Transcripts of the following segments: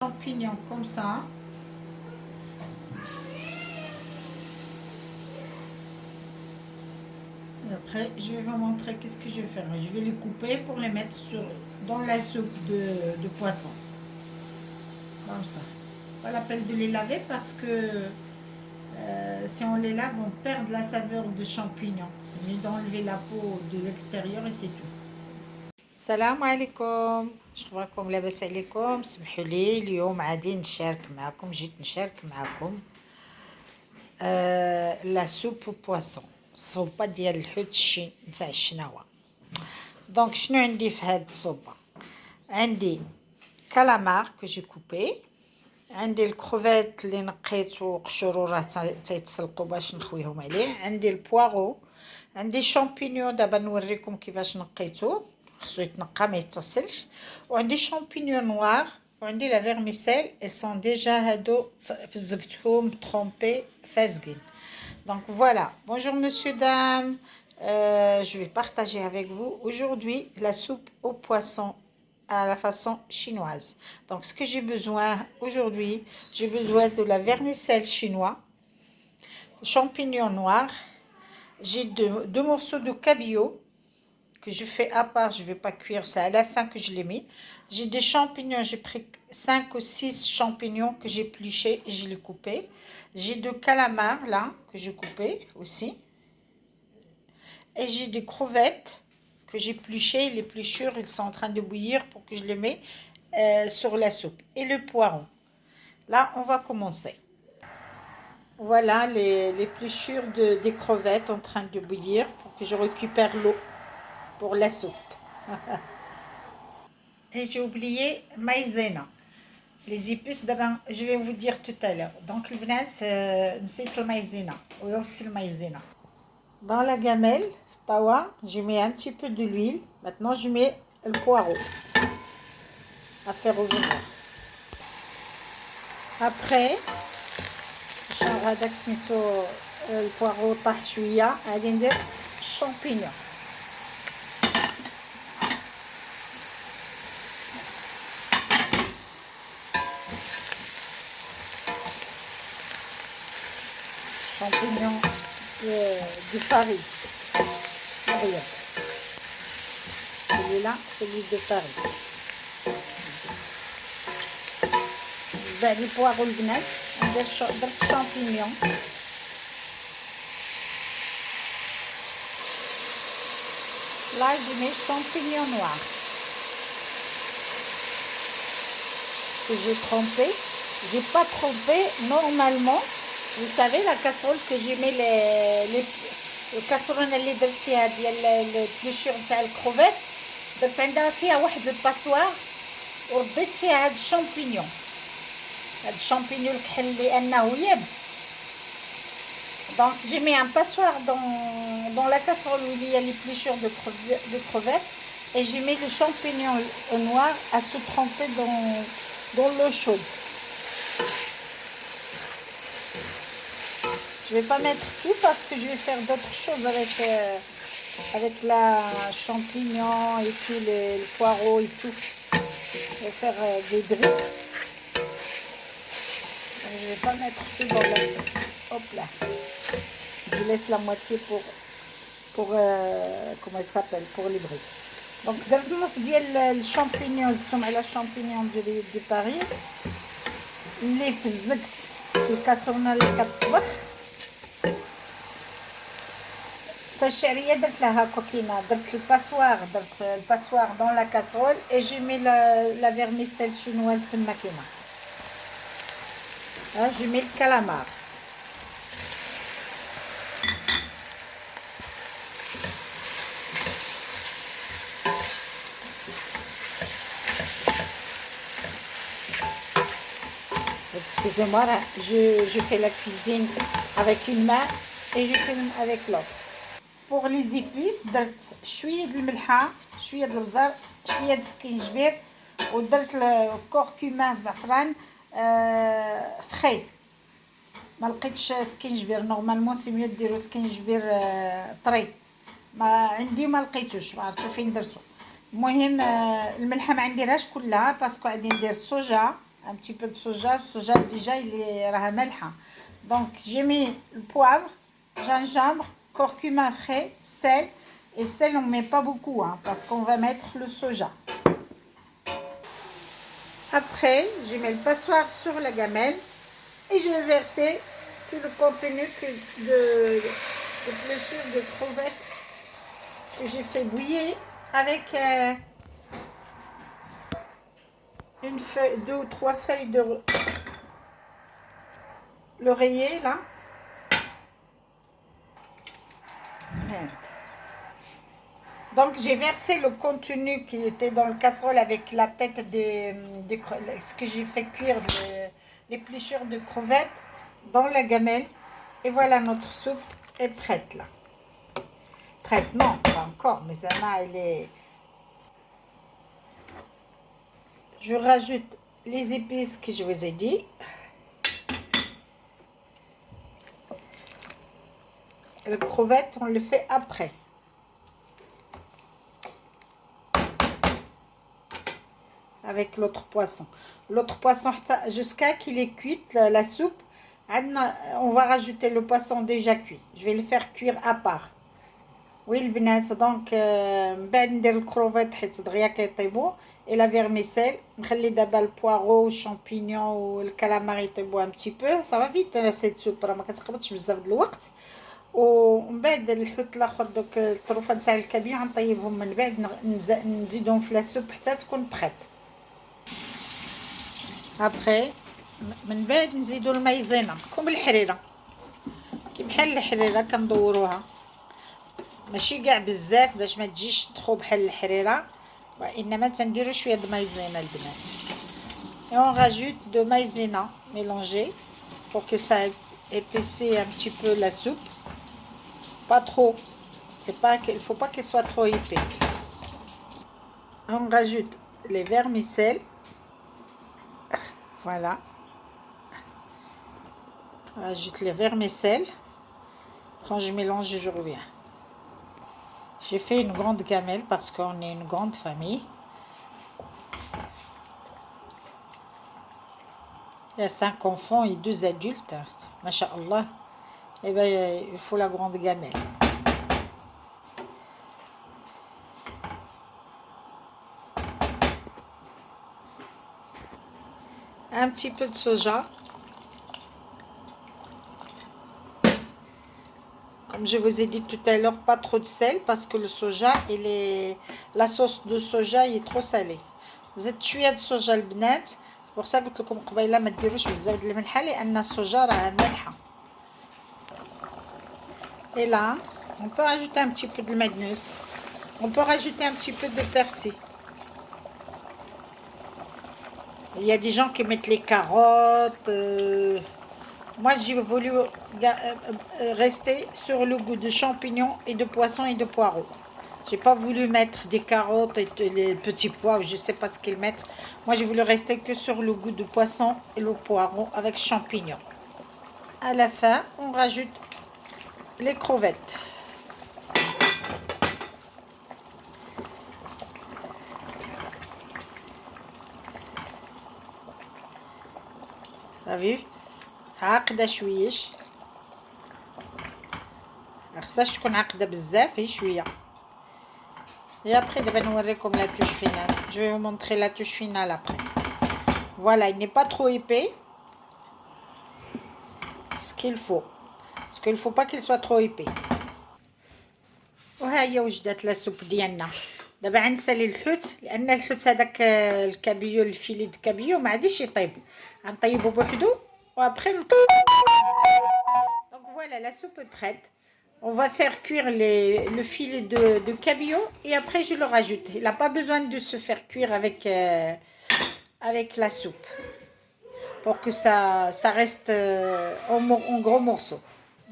Champignons comme ça. Et après, je vais vous montrer qu'est-ce que je vais faire. Je vais les couper pour les mettre dans la soupe de poisson. Comme ça. Pas la peine de les laver parce que si on les lave, on perd la saveur de champignons. C'est mieux d'enlever la peau de l'extérieur et c'est tout. السلام عليكم. شكراكم لاباس عليكم. سمحوا لي اليوم عادي جيت نشارك معكم لا سوب بواسون، الصوبه ديال الحوت نتاع الشناوه. دونك شنو عندي في هاد الصوبه؟ عندي كالامار كو جي كوبي، عندي الكروفيت اللي نقيت وقشرو راه تيتسلقوا باش نخويهم عليه، عندي البواغو، عندي شامبينيون دابا نوريكم كيفاش نقيتو، خصو يتنقى ما يتصلش، وعندي شامبينيون نوار، وعندي لا فيرميسيل اي سون ديجا هادو فزقتهم ترومبي فازقين. Donc voilà, bonjour monsieur, dame, je vais partager avec vous aujourd'hui la soupe au poisson à la façon chinoise. Donc ce que j'ai besoin aujourd'hui, j'ai besoin de la vermicelle chinois, champignons noirs, j'ai deux morceaux de cabillaud que je fais à part, je ne vais pas cuire, c'est à la fin que je l'ai mis. J'ai des champignons, j'ai pris 5 ou 6 champignons que j'ai épluchés et je les coupés. J'ai de calamars là que j'ai coupé aussi. Et j'ai des crevettes que j'ai épluchées. Les épluchures, ils sont en train de bouillir pour que je les mette sur la soupe. Et le poireau. Là, on va commencer. Voilà les épluchures des crevettes en train de bouillir pour que je récupère l'eau pour la soupe. Et j'ai oublié maïzena. Les épices, je vais vous dire tout à l'heure. Donc, le bnat, c'est le maïzena. Oui, aussi le maïzena. Dans la gamelle, tawa, je mets un petit peu de l'huile. Maintenant, je mets le poireau à faire revenir. Après, le poireau طاح شوية، غادي ندير champignons. Champignons de Paris. Regarde. Celui-là, celui de Paris. Les poireaux البنات، درت champignons. Là, je mets champignons noirs que j'ai trempé. J'ai pas trempé normalement. Vous savez la casserole que j'ai mis les casseroles اللي درت فيها ديال البليشور تاع الكروفيت، درت عندها فيها واحد الباسوار ورديت فيها هاد الشامبينيون، هاد الشامبينيون الكحل لانه يابس. Donc j'ai mis un passoire dans la casserole où il y a l'épluchure de crevettes et j'ai mis le champignon noir à se tremper dans l'eau chaude. Je vais pas mettre tout parce que je vais faire d'autres choses avec la champignon et puis le poireau et tout. Je vais faire des briques. Donc, je vais pas mettre tout dans la soupe. Hop là. Je laisse la moitié pour comment elle s'appelle, pour les briques. Donc درت نص ديال الشامبينيون، زدتهم على الشامبينيون دي باريس اللي فزقت في الكاسرونه اللي كطبخ. حتى الشعريه درت لها كوكينه، درت الباسوار dans la casserole et j'ai mis la vermicelle chinoise تما كاينه. J'ai mis le calamar. Excusez-moi, je fais la cuisine avec une main et je filme avec l'autre. Pour les épices, درت شويه د الملحه، شويه د البزر، شويه د السكينجبير، ودرت الكركم زعفران فخي. ما لقيتش سكينجبير، نورمالمون سي ميو ديروا سكينجبير طري، ما عندي ما لقيتوش، ما عرفتو فين درتو. المهم الملحه ما نديرهاش كلها باسكو غادي ندير الصوجا un petit peu de soja. Le soja déjà il est rahamalha. Donc j'ai mis le poivre, gingembre, curcuma frais, sel. Et sel on ne met pas beaucoup hein, parce qu'on va mettre le soja. Après je mets le passoire sur la gamelle et je vais verser tout le contenu de épluchures de crevettes que j'ai fait bouillir avec une feuille, 2 ou 3 feuilles de l'oreiller là. Donc j'ai versé le contenu qui était dans le casserole avec la tête des ce que j'ai fait cuire, l'épluchure de crevettes dans la gamelle. Et voilà, notre soupe est prête là. Prête, non, pas encore, mais Zana, elle est... Je rajoute les épices que je vous ai dit. Le crevette, on le fait après. Avec l'autre poisson. L'autre poisson, jusqu'à qu'il est cuit, la soupe, on va rajouter le poisson déjà cuit. Je vais le faire cuire à part. Oui, le بنات دونك من بعد ندير الكروفيت حيت دغيا كيطيبوا et la vermicelle نخلي دابا البوارو والشامبينيون والكالامار يطيبوا un petit peu ça va vite cette soupe راه ما كتقبضش بزاف د الوقت ومن بعد الحوت الاخر دوك الطروفه تاع الكابيو غنطيبهم من بعد نزيدهم في لا سوب حتى تكون بخيت ابخي من بعد نزيدوا المايزينا كوم الحريره كي بحال الحريره كندوروها ماشي كاع بزاف باش ما تجيش تخو بحال الحريره وانما تنديروا شويه د مايزينا البنات et on rajoute de maïzena mélangé pour que ça épaississe un petit peu la soupe pas trop c'est pas qu'il faut pas qu'elle soit trop épais on rajoute les vermicelles voilà on rajoute les vermicelles quand je mélange je reviens. J'ai fait une grande gamelle parce qu'on est une grande famille. Il y a 5 enfants et 2 adultes. Masha'Allah. Et bien, il faut la grande gamelle. Un petit peu de soja. Comme je vous ai dit tout à l'heure, pas trop de sel parce que le soja, la sauce de soja est trop salée. زدت شويه د الصوجا البنات pour ça قلت لكم قبيله ما ديروش بزاف د الملحه لان الصوجا راه مالحه. Et là, on peut rajouter un petit peu de magnus. On peut rajouter un petit peu de persil. Il y a des gens qui mettent les carottes. Moi, j'ai voulu rester sur le goût de champignons et de poissons et de poireaux. J'ai pas voulu mettre des carottes et les petits pois, je sais pas ce qu'ils mettent. Moi, j'ai voulu rester que sur le goût de poisson et le poireau avec champignons. À la fin, on rajoute les crevettes. T'as vu? عاقدة شويش. خصهاش تكون عاقدة بزاف، هي شوية. Et après, je vais vous montrer comme la touche finale. Je vais vous montrer la touche finale après. Voilà, il n'est pas trop épais. Ce qu'il faut. Parce qu'il ne faut pas qu'il soit trop épais. وهي وجدت لا سوب ديالنا. دابا غنسالي الحوت لان الحوت هذاك الكابيو الفيلي د كابيو ما عادش يطيب. غنطيبو بوحدو وابخي دونك voilà la soupe est prête. On va faire cuire le filet de cabillaud et après je le rajoute. Il n'a pas besoin de se faire cuire avec la soupe pour que ça reste en gros morceaux.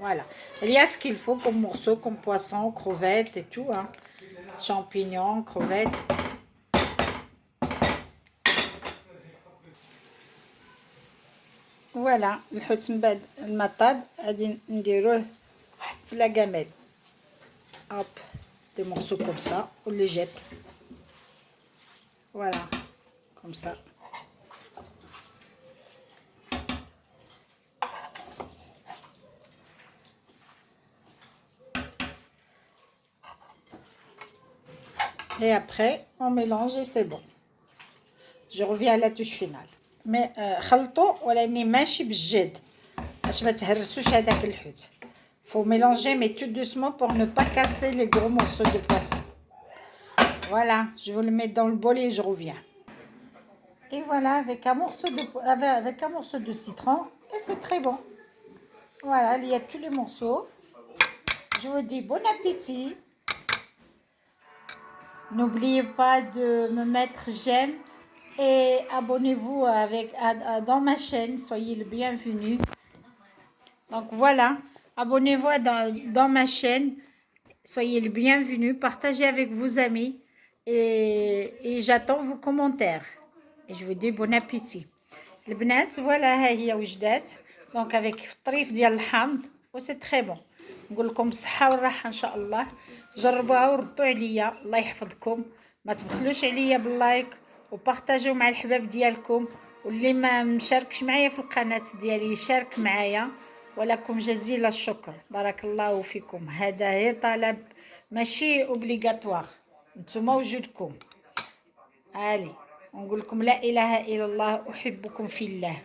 Voilà. Il y a ce qu'il faut comme morceaux, comme poisson, crevettes et tout. Hein. Champignons, crevettes. Voilà. الحوت من بعد ما طاب غادي نديروه في la gamelle. Hop, des morceaux comme ça, on les jette. Voilà, comme ça. Et après, on mélange et c'est bon. Je reviens à la touche finale. Mais خلطوا ولاني ماشي بالجد باش ما تهرسوش هذاك الحوت. Faut mélanger mais tout doucement pour ne pas casser les gros morceaux de poisson. Voilà, je vous le mets dans le bol et je reviens. Et voilà, avec un morceau de citron et c'est très bon. Voilà, il y a tous les morceaux. Je vous dis bon appétit. N'oubliez pas de me mettre j'aime et abonnez-vous dans ma chaîne. Soyez le bienvenu. Donc voilà, abonnez-vous dans ma chaîne. Soyez le bienvenu. Partagez avec vos amis et j'attends vos commentaires. Et je vous dis bon appétit. البنات فوالا ها هي وجدات دونك افيك طريف ديال الحامض و سي تري بون. نقول لكم الصحه والراحه ان شاء الله. جربوها وردوا عليا. الله يحفظكم. ما تبخلوش عليا باللايك وبارطاجيو مع الحباب ديالكم واللي ما مشاركش معايا في القناه ديالي يشارك معايا. ولكم جزيل الشكر. بارك الله فيكم. هذا هي طلب ماشي اوبليغاتوار. نتوما وجودكم. علي ونقول لكم لا إله إلا الله أحبكم في الله.